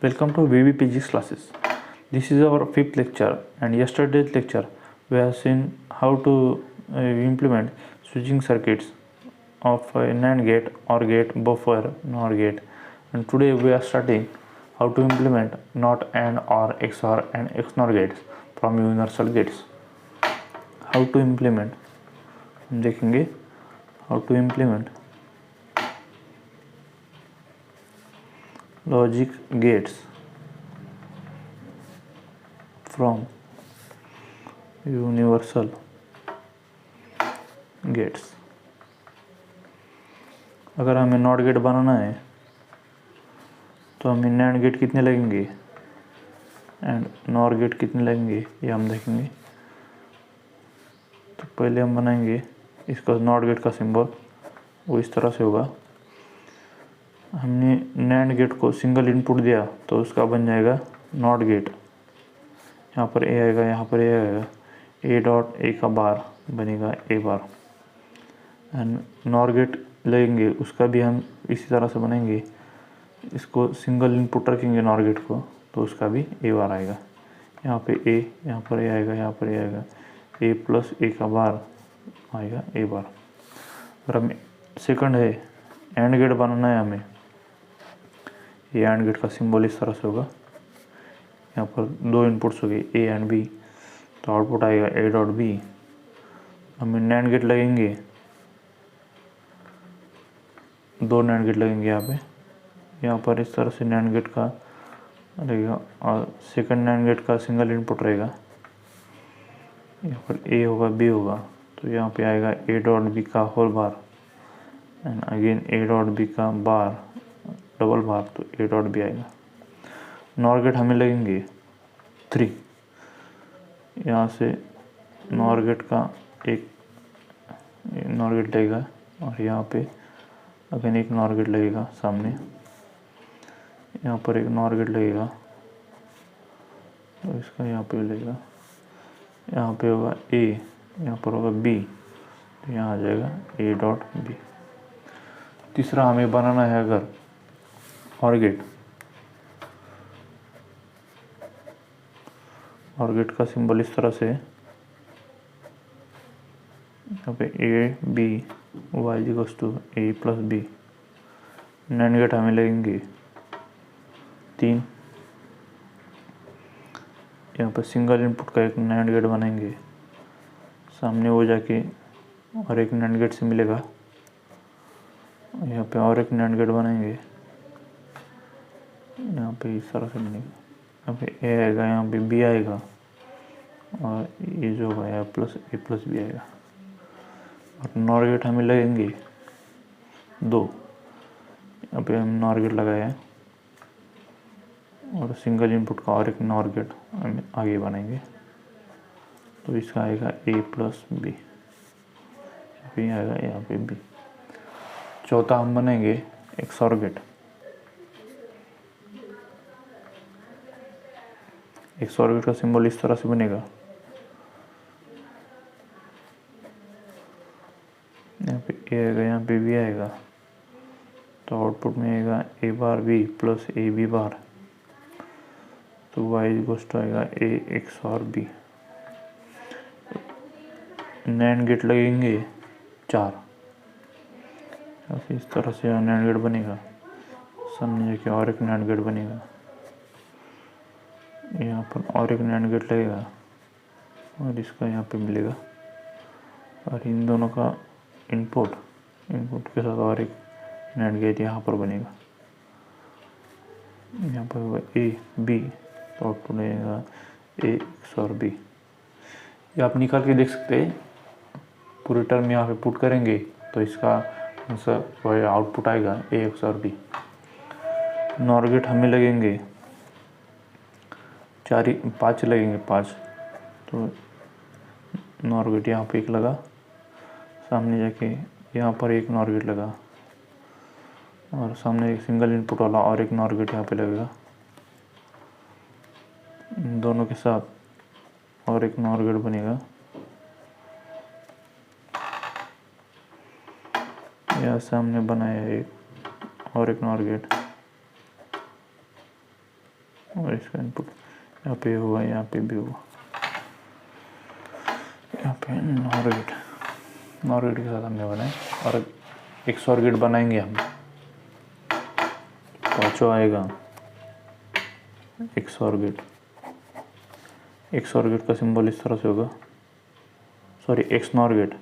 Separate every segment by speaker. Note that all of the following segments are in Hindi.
Speaker 1: Welcome to VB Physics classes. This is our fifth lecture, and yesterday's lecture we have seen how to implement switching circuits of a NAND gate, OR gate, buffer, NOR gate. And today we are starting how to implement NOT AND OR XOR and XNOR gates from universal gates. How to implement हम देखेंगे how to implement logic gates from universal gates. अगर हमें नॉट गेट बनाना है तो हमें नैंड गेट कितने लगेंगे एंड नॉर गेट कितने लगेंगे ये हम देखेंगे। तो पहले हम बनाएंगे इसका नॉट गेट का सिंबल, वो इस तरह से होगा। हमने नैंड गेट को सिंगल इनपुट दिया तो उसका बन जाएगा नॉट गेट। यहाँ पर ए आएगा, यहाँ पर ए आएगा, ए डॉट ए का बार बनेगा A bar. And nor gate लेंगे उसका भी हम इसी तरह से बनाएंगे। इसको सिंगल इनपुट रखेंगे नॉर गेट को तो उसका भी ए बार आएगा। यहाँ पे ए, यहाँ पर ए आएगा, यहाँ पर ए आएगा, ए प्लस ए का बार आएगा ए बार। और हमें सेकंड है एंड गेट बनाना है हमें। ये एंड गेट का सिंबल इस तरह से होगा। यहाँ पर दो इनपुट्स हो गए ए एंड बी, तो आउटपुट आएगा ए डॉट बी। हमें नैंड गेट लगेंगे, दो नैंड गेट लगेंगे यहाँ पर इस तरह से नैंड गेट का रहेगा और सेकंड नैंड गेट का सिंगल इनपुट रहेगा। यहाँ पर ए होगा, बी होगा, तो यहाँ पे आएगा ए डॉट बी का whole bar and again A dot B का बार डबल बार, तो ए डॉट बी आएगा। नॉर गेट हमें लगेंगे 3। यहाँ से नॉर गेट का एक नॉर गेट लगेगा और यहाँ पे अगेन एक नॉर गेट लगेगा सामने। यहाँ पर एक नॉर गेट लगेगा तो इसका यहाँ पे लगेगा। यहाँ पे होगा ए, यहाँ पर होगा बी, तो यहाँ आ जाएगा ए डॉट बी। तीसरा हमें बनाना है अगर और गेट। और गेट का सिंबल इस तरह से, यहाँ पे A B Y equals to A plus B. NAND gate हमें लगेंगे 3। यहाँ पर सिंगल इनपुट का एक नैंड गेट बनाएंगे, सामने वो जाके और एक नैंड गेट से मिलेगा। यहाँ पे और एक नैंड गेट बनाएंगे, यहाँ पे इस तरह से बनेगा। यहाँ पे ए आएगा, यहाँ पे बी आएगा और ये जो होगा यहाँ प्लस ए प्लस बी आएगा। और नॉर गेट हमें लगेंगे 2। यहाँ पे हम नॉर गेट लगाया है और सिंगल इनपुट का और एक नॉर गेट हम आगे बनाएंगे, तो इसका आएगा ए प्लस बी। यहाँ पे आएगा, यहाँ पे बी। चौथा हम बनाएंगे एक्सॉर गेट। एक्सॉर गेट का सिंबल इस तरह से बनेगा। यहाँ पे ए आएगा, यहाँ पे बी आएगा, तो आउटपुट में आएगा A bar B plus A B bar, तो वाई इक्वल्स टू आएगा A XOR B. NAND gate लगेंगे 4। इस तरह से नैंड गेट बनेगा, सामने जाके और एक नैंड गेट बनेगा, यहाँ पर और एक नैंड गेट लगेगा और इसका यहाँ पे मिलेगा। और इन दोनों का इनपुट के साथ और एक नैंड गेट यहाँ पर बनेगा। यहाँ पर होगा ए बी, तो आउटपुट आएगा ए एक्स और बी। ये आप निकाल के देख सकते हैं। पूरी टर्म यहाँ पे पुट करेंगे तो इसका आंसर आउटपुट आएगा A XOR B. Nor gate हमें लगेंगे 5 लगेंगे 5, तो नॉर गेट यहाँ पे एक लगा, सामने जाके यहाँ पर एक नॉर गेट लगा और सामने एक सिंगल इनपुट वाला और एक नॉर गेट यहाँ पे लगेगा। इन दोनों के साथ और एक नॉर गेट बनेगा। यहाँ सामने बनाया एक और एक नॉर गेट, और इसका इनपुट यहाँ पे हुआ, यहाँ पे भी हुआ, यहाँ पे नॉर गेट के साथ हमने बनाए और एक XOR गेट बनाएंगे हम। पाँचों आएगा XOR गेट का सिंबल इस तरह से होगा, सॉरी XNOR गेट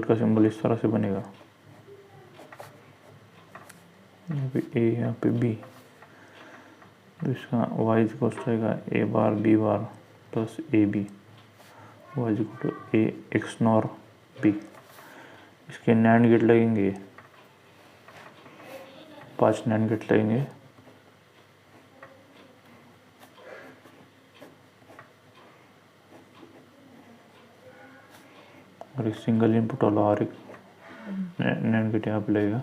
Speaker 1: का सिंबल इस तरह से बनेगा, यहाँ पे A यहाँ पे B, तो इसका y इक्वल टू आएगा A bar B bar plus AB, y equal to A XNOR B। इसके NAND गेट लगेंगे, 5 NAND गेट लगेंगे, और एक सिंगल इनपुट वाला और एक NAND गेट यहाँ पे लगेगा।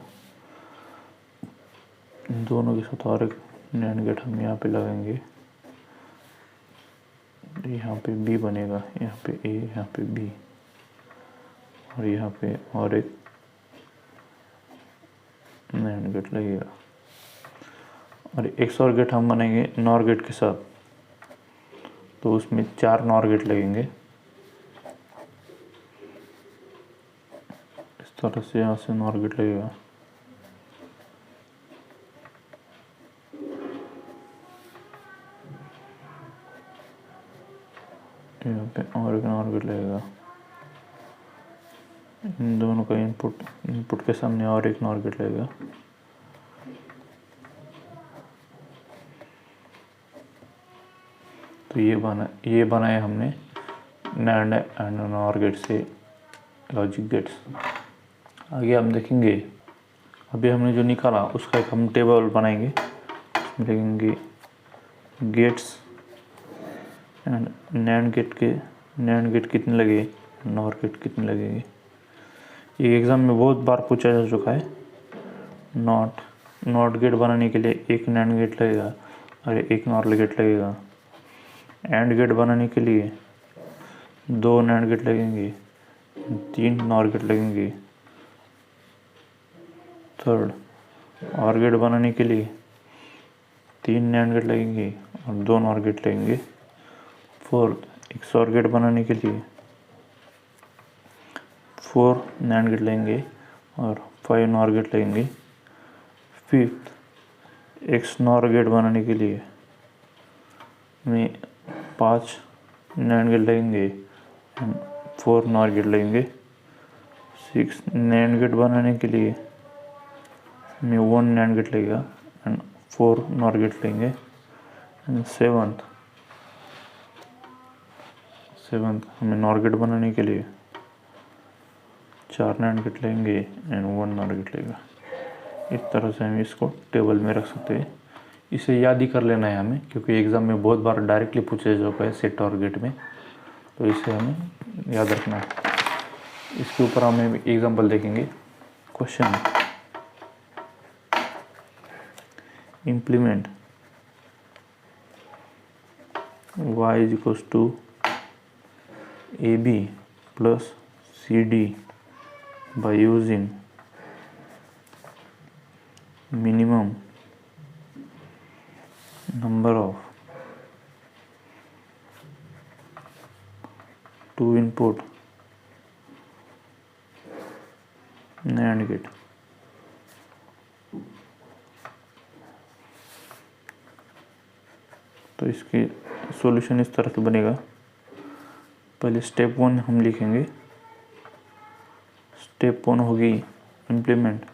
Speaker 1: इन दोनों के साथ और एक NAND गेट हम यहाँ पे लगाएंगे, यहाँ पे B बनेगा, यहाँ पे A, यहाँ पे B, और यहाँ पे और एक NAND गेट लगेगा। और एक XOR गेट हम बनाएंगे NOR गेट के साथ, तो उसमें 4 NOR गेट लगेंगे। इस तरह से यहाँ से NOR गेट लगेगा, यहाँ पे और एक NOR गेट लगेगा। इन दोनों का इनपुट के सामने और एक NOR गेट लगेगा। तो ये बनाए हमने NAND एंड NOR गेट से लॉजिक गेट्स। आगे हम देखेंगे, अभी हमने जो निकाला उसका एक हम टेबल बनाएंगे, उसमें लिखेंगे गेट्स एंड NAND गेट कितने लगे, NOR गेट कितने लगेंगे। ये एग्ज़ाम में बहुत बार पूछा जा चुका है। नॉट गेट बनाने के लिए एक NANड गेट लगेगा और एक NOR गेट लगेगा। एंड गेट बनाने के लिए 2 NAND गेट लगेंगे, 3 NOR गेट लगेंगे। थर्ड, OR गेट बनाने के लिए 3 NAND गेट लगेंगे और 2 NOR गेट लगेंगे। फोर्थ, XOR गेट बनाने के लिए 4 NAND गेट लगेंगे और 5 NOR गेट लगेंगे। फिफ्थ, XNOR गेट बनाने के लिए में 5 NAND गेट लगेंगे एंड 4 NOR गेट लगेंगे। 6 NAND गेट बनाने के लिए में 1 NAND गेट लगेगा एंड 4 NOR गेट लगेंगे। एंड सेवंथ हमें NOR गेट बनाने के लिए 4 NAND गेट लगेंगे एंड 1 NOR गेट लगेगा। इस तरह से हम इसको टेबल में रख सकते हैं। इसे याद ही कर लेना है हमें, क्योंकि एग्ज़ाम में बहुत बार डायरेक्टली पूछा जा चुका है सेट और गेट में, तो इसे हमें याद रखना है। इसके ऊपर हम एग्जाम्पल देखेंगे। Question, implement y is equals to AB plus CD by using minimum number of 2 input NAND gate. तो इसकी सॉल्यूशन इस तरह से बनेगा। पहले स्टेप 1 हम लिखेंगे। स्टेप 1 होगी implement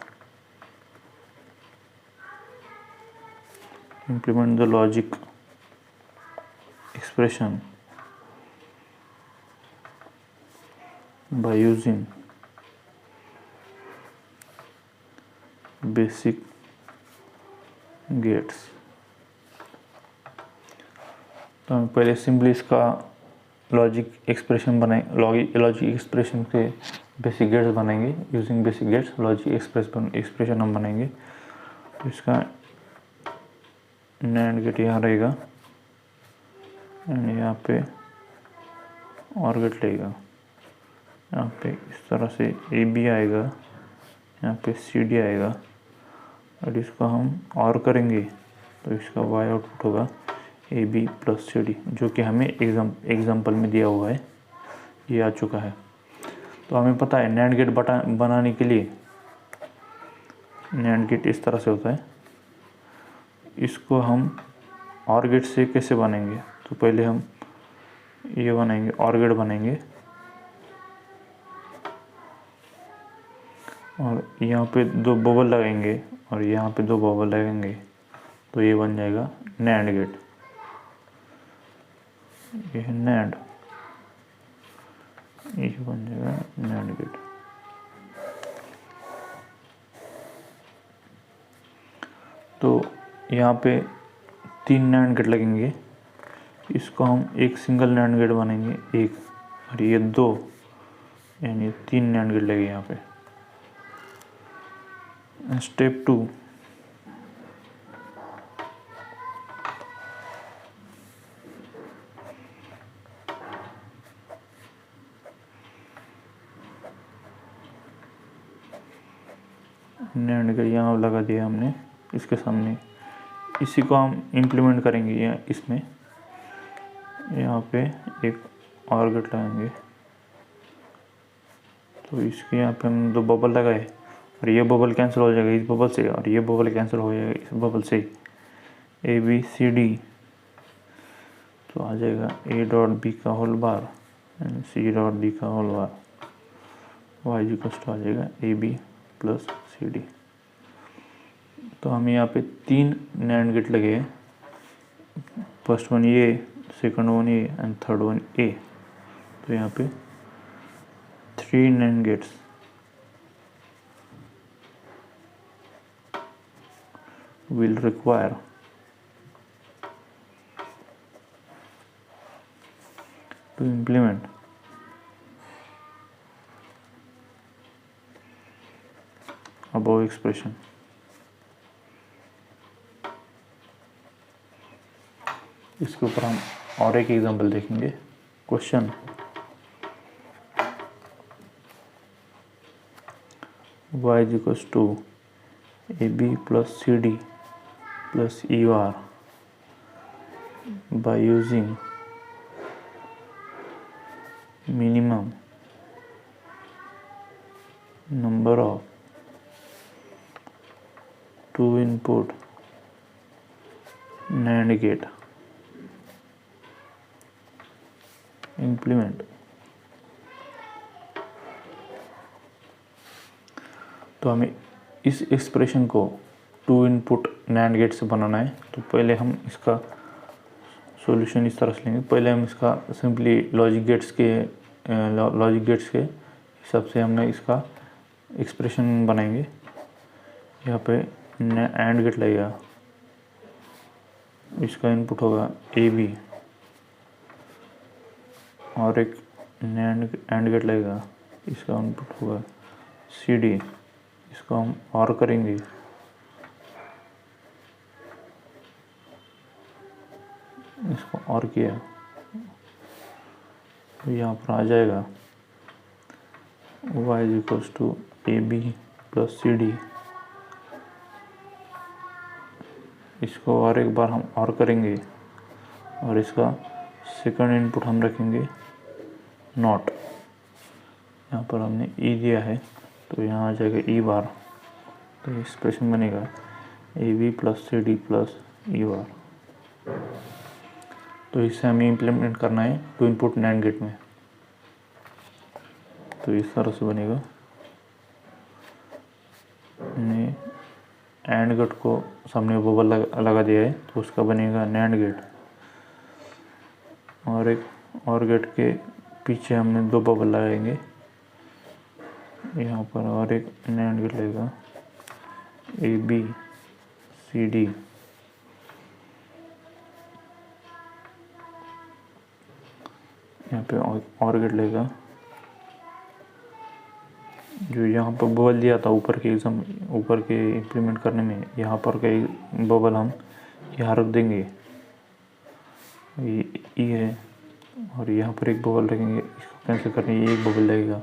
Speaker 1: the logic expression by using basic gates। तो हम पहले सिंपली इसका लॉजिक एक्सप्रेशन लॉजिक एक्सप्रेशन के बेसिक गेट्स बनाएंगे। Using basic gates logic expression हम बनाएंगे। तो इसका NAND गेट यहाँ रहेगा एंड यहाँ पे OR गेट लगेगा। यहाँ पे इस तरह से AB आएगा, यहाँ पे CD आएगा और इसको हम OR करेंगे तो इसका y आउटपुट होगा AB प्लस CD, जो कि हमें एग्जाम्पल में दिया हुआ है, ये आ चुका है। तो हमें पता है नैंड गेट बनाने के लिए नैंड गेट इस तरह से होता है। इसको हम ऑर गेट से कैसे बनेंगे, तो पहले हम ये बनाएंगे, ऑर गेट बनेंगे और यहाँ पे 2 बबल लगाएंगे और यहाँ पे 2 बबल लगाएंगे, तो ये बन जाएगा नैंड गेट। ये है नैंड, ये बन जाएगा नैंड गेट। तो यहाँ पे 3 नैंड गेट लगेंगे, इसको हम एक सिंगल नैंड गेट बनेंगे एक, और ये 2, यानी 3 नैंड गेट लगे यहाँ पे। स्टेप 2, नैंड गेट यहाँ लगा दिया हमने इसके सामने। इसी को हम इम्प्लीमेंट करेंगे यहाँ इसमें, यहाँ पे एक और गेट लगाएंगे, तो इसके यहाँ पे हम 2 बबल लगाए और ये बबल कैंसिल हो जाएगा इस बबल से, और ये बबल कैंसिल हो जाएगा इस बबल से। ABCD, तो आ जाएगा A डॉट B का whole bar and C dot B का होल बार, y इक्वल आ जाएगा AB प्लस CD। तो हमें यहाँ पे 3 नैंड गेट लगे हैं, फर्स्ट वन ये, सेकंड वन ये एंड थर्ड वन ए। तो यहाँ पे 3 NAND gates will require to implement above expression। इसके ऊपर हम और एक एग्जांपल देखेंगे। Question, y is equals to AB plus CD plus ER by using minimum number of 2 input NAND gate, implement। तो हमें इस एक्सप्रेशन को 2 इनपुट नैंड गेट से बनाना है। तो पहले हम इसका सॉल्यूशन इस तरह से लेंगे। पहले हम इसका सिंपली लॉजिक गेट्स के हिसाब से हमने इसका एक्सप्रेशन बनाएंगे। यहाँ पे एंड गेट लगेगा, इसका इनपुट होगा AB और एक एंड गेट लगेगा, इसका इनपुट होगा CD। इसको हम और करेंगे, इसको और किया तो यहाँ पर आ जाएगा y is equals to AB plus CD। इसको और एक बार हम और करेंगे और इसका सेकंड इनपुट हम रखेंगे नॉट। यहाँ पर हमने E दिया है तो यहाँ आ जाएगा E बार, तो एक्सप्रेशन बनेगा AB plus CD plus E बार। तो इसे हमें इम्प्लीमेंट करना है 2 इनपुट नैंड गेट में। तो इस तरह से बनेगा। हमने एंड गेट को सामने बबल लगा दिया है तो उसका बनेगा नैंड गेट, और एक और गेट के पीछे हमने 2 बबल लगाएंगे। यहाँ पर और एक नैंड गेट लगेगा ABCD। यहाँ पे और गेट लगेगा, जो यहाँ पर बबल दिया था ऊपर के इम्प्लीमेंट करने में, यहाँ पर का बबल हम यहाँ रख देंगे, ये E है, और यहाँ पर एक बबल रखेंगे, इसको कैंसिल करने ये एक बबल लगेगा,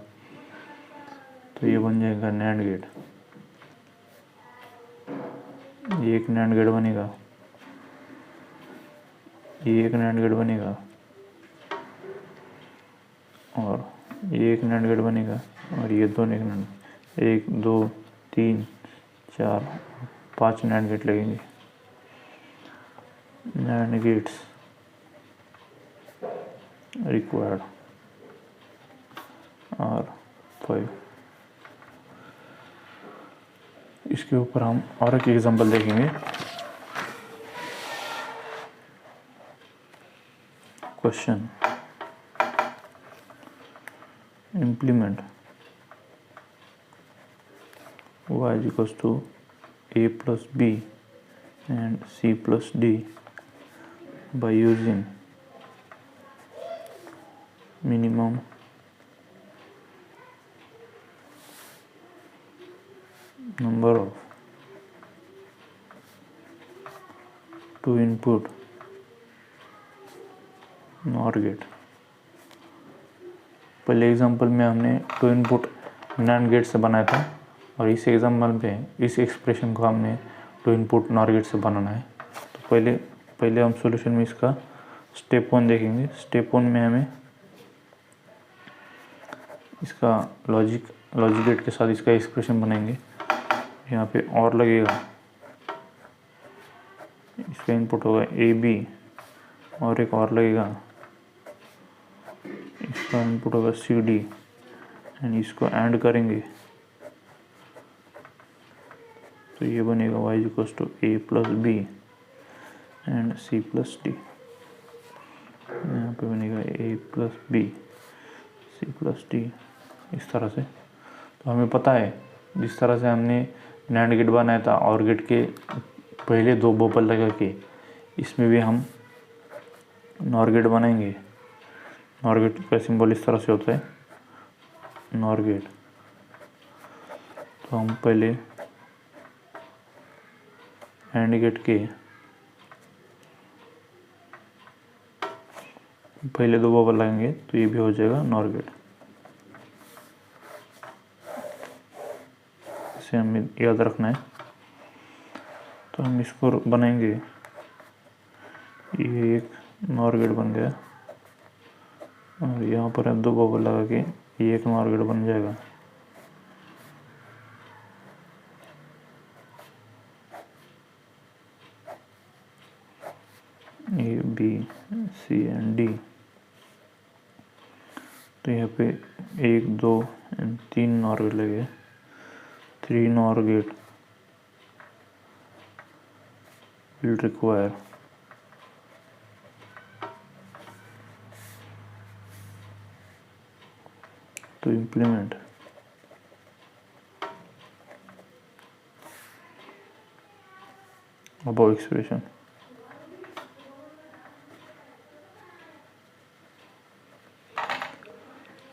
Speaker 1: तो ये बन जाएगा नैंड गेट। ये एक नैंड गेट बनेगा। ये एक नैंड गेट बनेगा और ये एक नैंड गेट बनेगा और ये दोनों एक नैंड, 1 2 3 4 5 नैंड गेट लगेंगे। नैंड गेट्स रिक्वायर्ड और 5। इसके ऊपर हम और एक एग्जांपल देखेंगे। Question implement y is equals to a plus b and c plus d by using minimum number of two input NOR gate. पहले एग्जांपल में हमने 2 इनपुट नैंड गेट से बनाया था और इस एग्जांपल पे इस एक्सप्रेशन को हमने 2 इनपुट NOR गेट से बनाना है। तो पहले हम सॉल्यूशन में इसका स्टेप 1 देखेंगे। स्टेप 1 में हमें इसका लॉजिक गेट के साथ इसका एक्सप्रेशन बनाएंगे। यहाँ पे और लगेगा, इसका इनपुट होगा AB और एक और लगेगा, इसका इनपुट होगा CD एंड इसको ऐड करेंगे तो ये बनेगा y equals to a plus B and c plus D. यहाँ पे बनेगा a plus B c plus D इस तरह से। तो हमें पता है जिस तरह से हमने नैंड गेट बनाया था और गेट के पहले 2 बबल लगा के इसमें भी हम NOR गेट बनाएंगे। NOR गेट का सिंबल इस तरह से होता है, NOR गेट। तो हम पहले AND गेट के पहले 2 बबल लगाएंगे तो ये भी हो जाएगा NOR गेट। इसे हमें याद रखना है। तो हम इसको बनाएंगे, ये एक NOR गेट बन गया और यहाँ पर हम 2 बबल लगा के ये एक NOR गेट बन जाएगा। A B C and D। तो यहाँ पे 1 2 एंड 3 NOR गेट लगे। 3 NOR gate will require to implement above expression।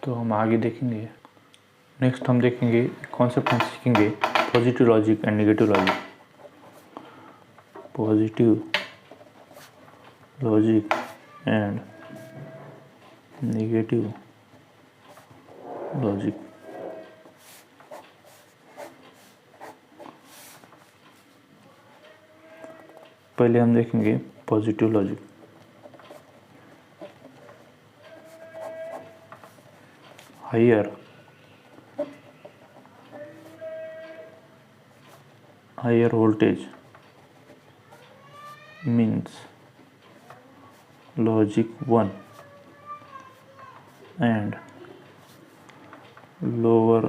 Speaker 1: तो हम आगे देखेंगे। नेक्स्ट हम देखेंगे कॉन्सेप्ट हम सीखेंगे positive logic and negative logic. Positive logic and negative logic. पहले हम देखेंगे positive logic. higher voltage means logic 1 and lower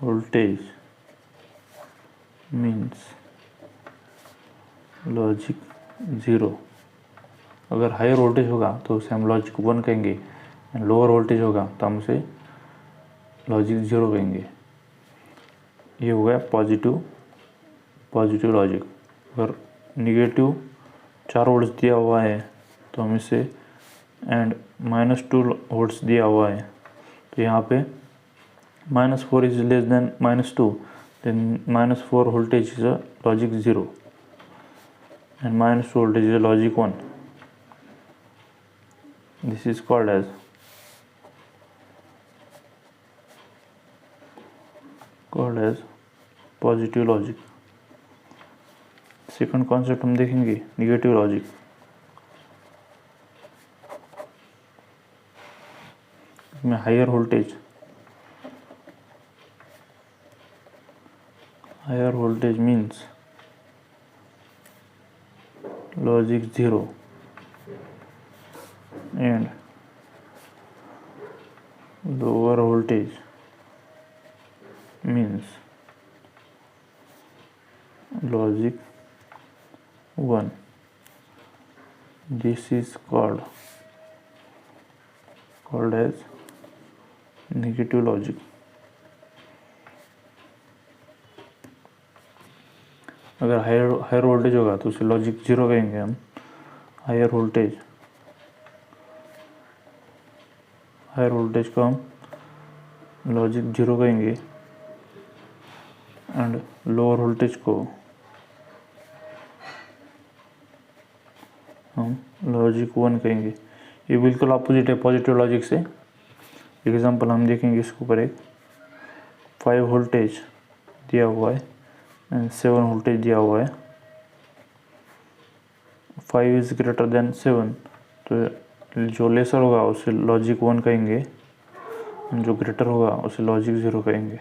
Speaker 1: voltage means logic 0। अगर हायर वोल्टेज होगा तो उसे हम लॉजिक 1 कहेंगे एंड लोअर वोल्टेज होगा तो हम उसे लॉजिक 0 कहेंगे। ये हो गया पॉजिटिव लॉजिक। अगर निगेटिव 4 वोल्ट्स दिया हुआ है तो हम इसे एंड -2 वोल्ट्स दिया हुआ है तो यहाँ पे -4 is less than -2 than -4 voltage is a logic 0 and -2 voltage is a logic 1. This is called as positive logic. Second concept हम देखेंगे नेगेटिव लॉजिक। इसमें higher voltage means logic 0 and lower voltage means logic 1. This is called as negative logic. अगर हायर वोल्टेज होगा तो उसे लॉजिक 0 कहेंगे हम। हायर वोल्टेज को हम लॉजिक 0 कहेंगे एंड लोअर वोल्टेज को हम लॉजिक 1 कहेंगे। ये बिल्कुल अपोजिट है पॉजिटिव लॉजिक से। एग्जांपल हम देखेंगे इसके ऊपर एक 5 वोल्टेज दिया हुआ है एंड 7 वोल्टेज दिया हुआ है। 5 इज ग्रेटर देन 7, तो जो लेसर होगा उसे लॉजिक 1 कहेंगे, जो ग्रेटर होगा उसे लॉजिक 0 कहेंगे।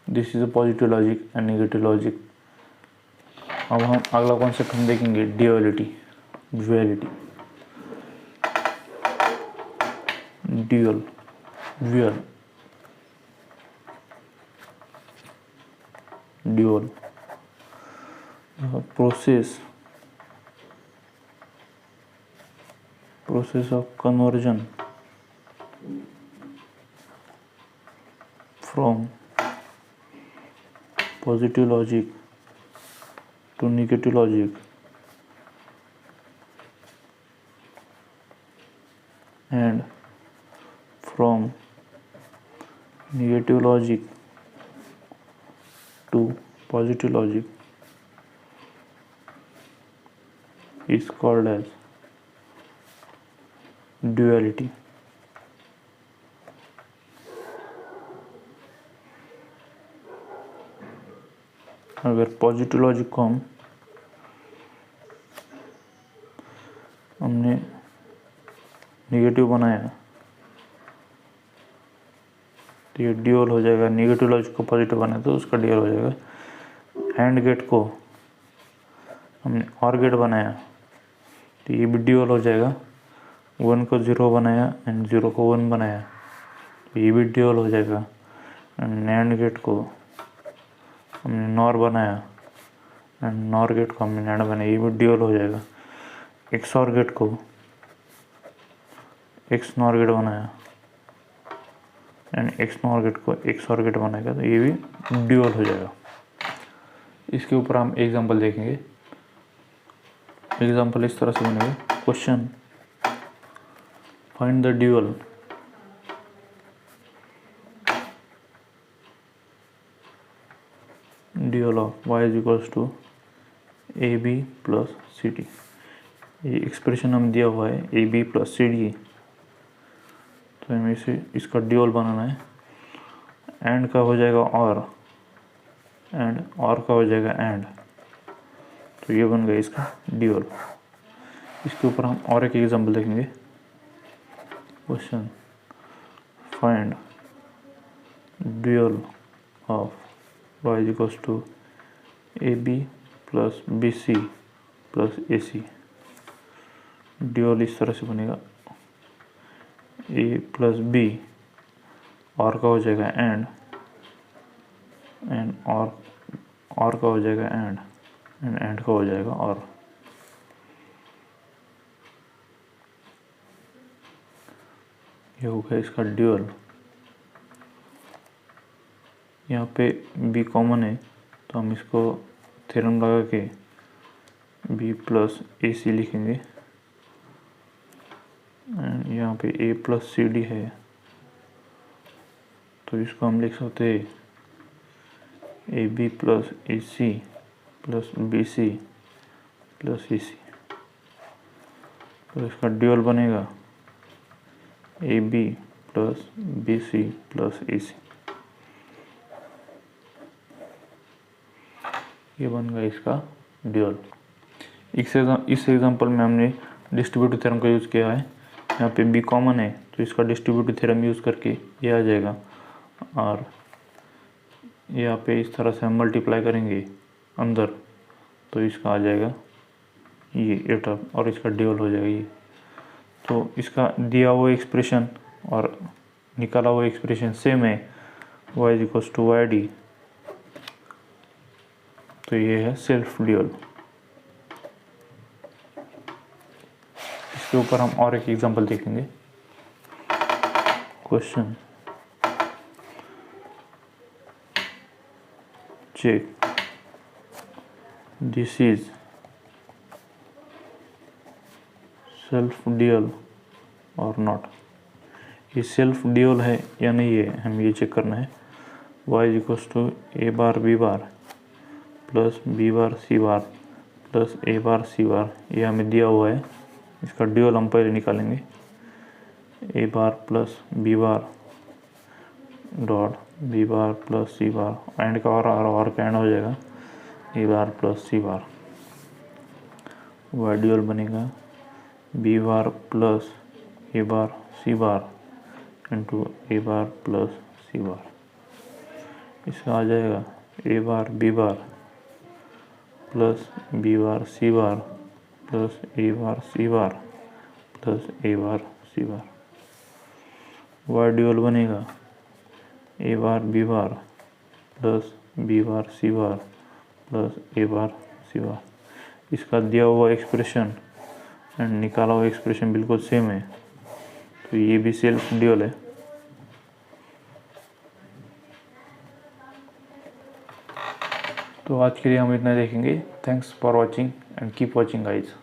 Speaker 1: This is a positive logic and negative logic. अब हम अगला कॉन्सेप्ट हम देखेंगे duality. Dual process of conversion from positive logic to negative logic and from negative logic to positive logic is called as duality. अगर पॉजिटिव लॉजिक को हमने नेगेटिव बनाया तो ये ड्यूअल हो जाएगा। नेगेटिव लॉजिक को पॉजिटिव बनाया तो उसका ड्यूअल हो जाएगा। एंड गेट को हमने और गेट बनाया तो ये भी ड्यूअल हो जाएगा। 1 को 0 बनाया एंड 0 को 1 बनाया तो ये भी ड्यूअल हो जाएगा। नैंड गेट को हमने नॉर बनाया एंड नॉर गेट को हमने नैंड बनाया, ये भी ड्यूअल हो जाएगा। एक्सऑर गेट को एक्स नॉर गेट बनाया एंड एक्स नॉर गेट को एक्सऑर गेट बनाएगा तो ये भी ड्यूअल हो जाएगा। इसके ऊपर हम एग्जांपल देखेंगे। एग्जांपल इस तरह से बनेगा। Question, find the dual of y is equals to A B plus C D. ये एक्सप्रेशन हम दिया हुआ है A B plus C D, तो हमें इसे इसका ड्यूअल बनाना है। एंड का हो जाएगा और का हो जाएगा एंड, तो ये बन गया इसका ड्यूअल। इसके ऊपर हम और एक एग्जांपल देखेंगे। Question, find dual of y is equals to A B plus B C plus A C. Dual इस तरह से बनेगा। ए प्लस बी और का हो जाएगा एंड और का हो जाएगा एंड का हो जाएगा और। ये होगा इसका ड्यूअल। यहाँ पे b कॉमन है तो हम इसको थ्योरम लगा के b प्लस ए सी लिखेंगे। एंड यहाँ पे a प्लस सी डी है तो इसको हम लिख सकते हैं A B plus A C plus B C plus A C. तो इसका ड्यूअल बनेगा A B plus B C plus A C. ये बन गया इसका ड्यूअल। इस एग्जांपल में हमने डिस्ट्रीब्यूटिव थ्योरम का यूज़ किया है। यहाँ पे बी कॉमन है तो इसका डिस्ट्रीब्यूटिव थ्योरम यूज़ करके ये आ जाएगा, और यहाँ पे इस तरह से हम मल्टीप्लाई करेंगे अंदर तो इसका आ जाएगा ये ए टर्म, और इसका ड्यूल हो जाएगा ये। तो इसका दिया हुआ एक्सप्रेशन और निकाला हुआ एक्सप्रेशन सेम है, y equals to Y D. तो ये है सेल्फ ड्यूल। इसके ऊपर हम और एक एग्जांपल देखेंगे। Question check this is self dual और नॉट। ये सेल्फ ड्यूल है या नहीं है, हम ये चेक करना है। y equals to A bar B bar plus B bar C bar plus A bar C bar, ये हमें दिया हुआ है। इसका ड्यूल हम पहले निकालेंगे, A bar plus B bar dot B bar plus C bar, AND का और का एंड हो जाएगा A bar plus C bar. Y dual बनेगा B bar plus A bar C bar into A bar plus C bar. इसका आ जाएगा A bar B bar plus B bar C bar plus A bar C bar plus A bar C bar. Y dual बनेगा A bar B bar plus B bar C bar plus A bar C bar. इसका दिया हुआ एक्सप्रेशन एंड निकाला हुआ एक्सप्रेशन बिल्कुल सेम है, तो ये भी सेल्फ ड्यूल है। तो आज के लिए हम इतना देखेंगे। Thanks for watching and keep watching guys.